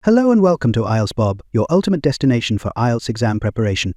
Hello and welcome to IELTS Bob, your ultimate destination for IELTS exam preparation.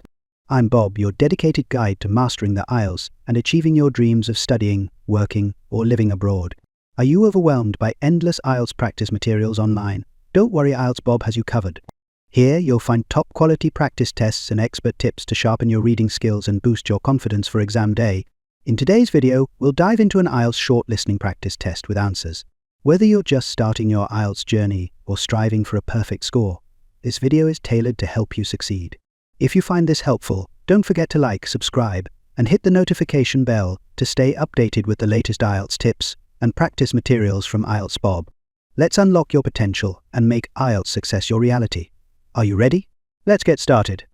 I'm Bob, your dedicated guide to mastering the IELTS and achieving your dreams of studying, working, or living abroad. Are you overwhelmed by endless IELTS practice materials online? Don't worry, IELTS Bob has you covered. Here you'll find top-quality practice tests and expert tips to sharpen your reading skills and boost your confidence for exam day. In today's video, we'll dive into an IELTS short listening practice test with answers. Whether you're just starting your IELTS journey or striving for a perfect score, this video is tailored to help you succeed. If you find this helpful, don't forget to like, subscribe, and hit the notification bell to stay updated with the latest IELTS tips and practice materials from IELTS Bob. Let's unlock your potential and make IELTS success your reality. Are you ready? Let's get started.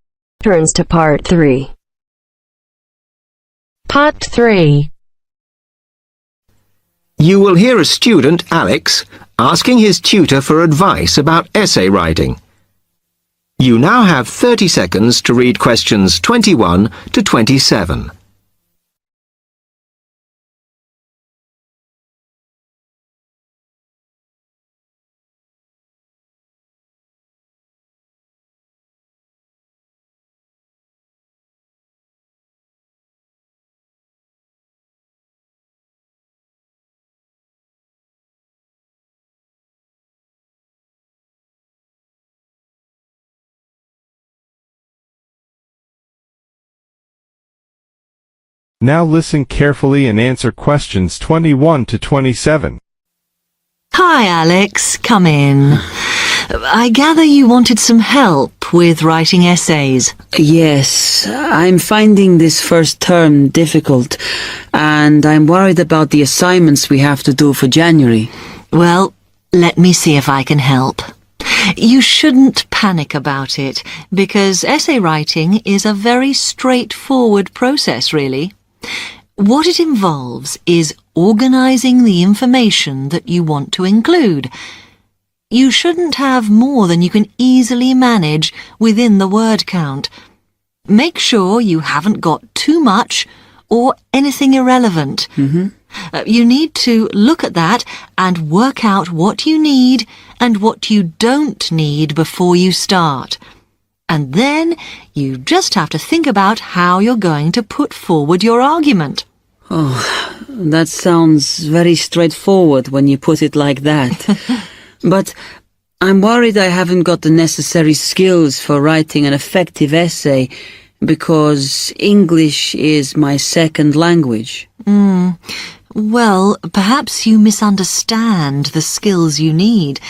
Turns to Part 3. Part 3. You will hear a student, Alex, asking his tutor for advice about essay writing. You now have 30 seconds to read questions 21 to 27. Now listen carefully and answer questions 21 to 27. Hi, Alex. Come in. I gather you wanted some help with writing essays. Yes, I'm finding this first term difficult, and I'm worried about the assignments we have to do for January. Well, let me see if I can help. You shouldn't panic about it, because essay writing is a very straightforward process, really. What it involves is organizing the information that you want to include. You shouldn't have more than you can easily manage within the word count. Make sure you haven't got too much or anything irrelevant. You need to look at that and work out what you need and what you don't need before you start. And then you just have to think about how you're going to put forward your argument. Oh, that sounds very straightforward when you put it like that. But I'm worried I haven't got the necessary skills for writing an effective essay because English is my second language. Well, perhaps you misunderstand the skills you need.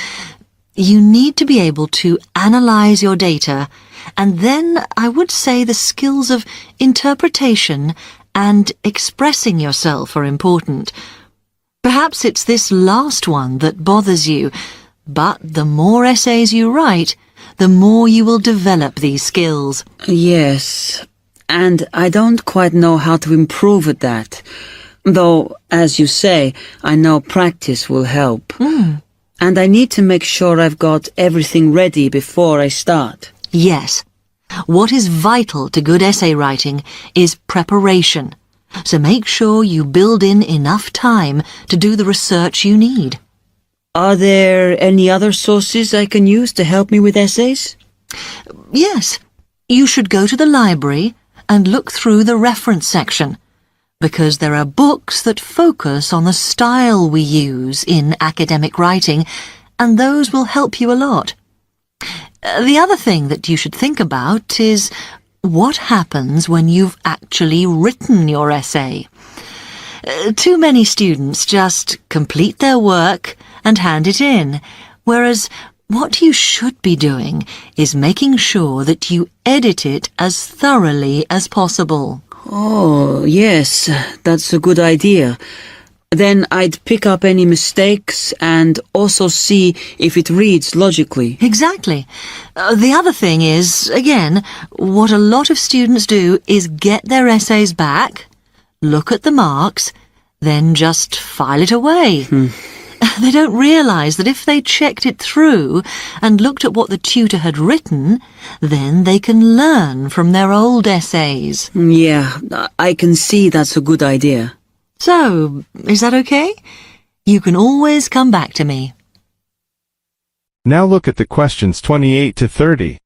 You need to be able to analyze your data, and then I would say the skills of interpretation and expressing yourself are important. Perhaps it's this last one that bothers you, but the more essays you write, the more you will develop these skills. Yes, and I don't quite know how to improve at that. Though, as you say, I know practice will help. And I need to make sure I've got everything ready before I start. Yes. What is vital to good essay writing is preparation. So make sure you build in enough time to do the research you need. Are there any other sources I can use to help me with essays? Yes. You should go to the library and look through the reference section, because there are books that focus on the style we use in academic writing, and those will help you a lot. The other thing that you should think about is what happens when you've actually written your essay. Too many students just complete their work and hand it in, whereas what you should be doing is making sure that you edit it as thoroughly as possible. Oh, yes, that's a good idea. Then I'd pick up any mistakes and also see if it reads logically. Exactly. The other thing is, again, what a lot of students do is get their essays back, look at the marks, then just file it away. They don't realize that if they checked it through and looked at what the tutor had written, then they can learn from their old essays. Yeah, I can see that's a good idea. So, is that okay? You can always come back to me. Now look at the questions 28 to 30.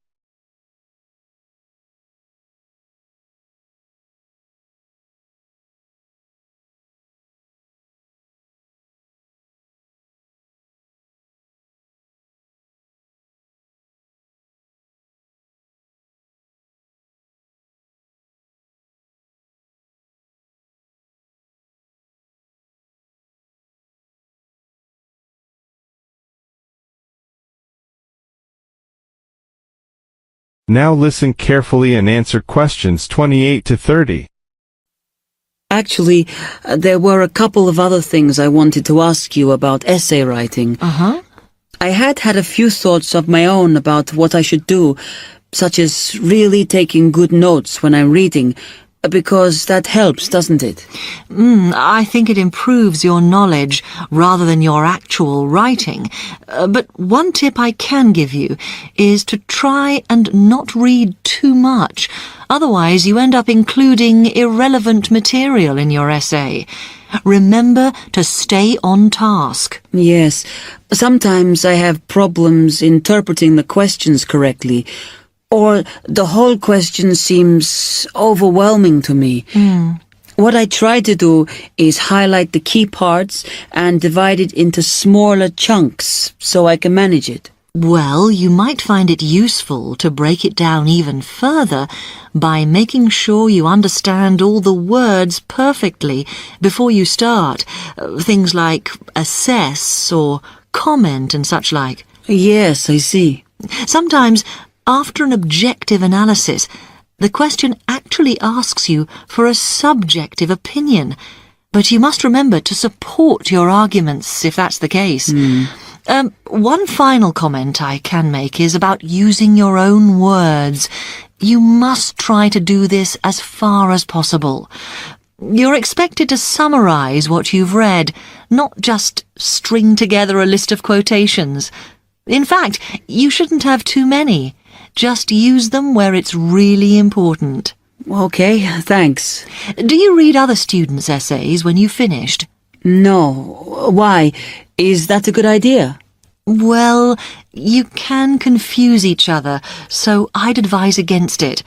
Now listen carefully and answer questions 28 to 30. Actually, there were a couple of other things I wanted to ask you about essay writing. I had a few thoughts of my own about what I should do, such as really taking good notes when I'm reading, because that helps, doesn't it? I think it improves your knowledge rather than your actual writing. But one tip I can give you is to try and not read too much. Otherwise, you end up including irrelevant material in your essay. Remember to stay on task. Yes. Sometimes I have problems interpreting the questions correctly, or the whole question seems overwhelming to me. What I try to do is highlight the key parts and divide it into smaller chunks so I can manage it. Well, you might find it useful to break it down even further by making sure you understand all the words perfectly before you start. Things like assess or comment and such like. Yes, I see. Sometimes, after an objective analysis, the question actually asks you for a subjective opinion, but you must remember to support your arguments if that's the case. One final comment I can make is about using your own words. You must try to do this as far as possible. You're expected to summarize what you've read, not just string together a list of quotations. In fact, you shouldn't have too many. Just use them where it's really important. Okay, thanks. Do you read other students' essays when you've finished? No. Why? Is that a good idea? Well, you can confuse each other, so I'd advise against it.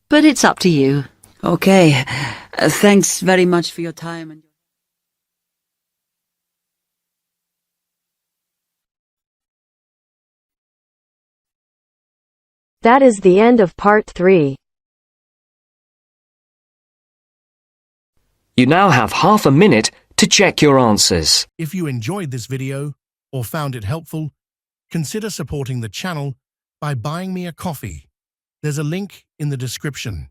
But it's up to you. Okay. Thanks very much for your time. That is the end of part 3. You now have half a minute to check your answers. If you enjoyed this video or found it helpful, consider supporting the channel by buying me a coffee. There's a link in the description.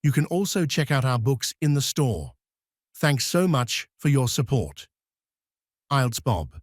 You can also check out our books in the store. Thanks so much for your support. IELTS Bob.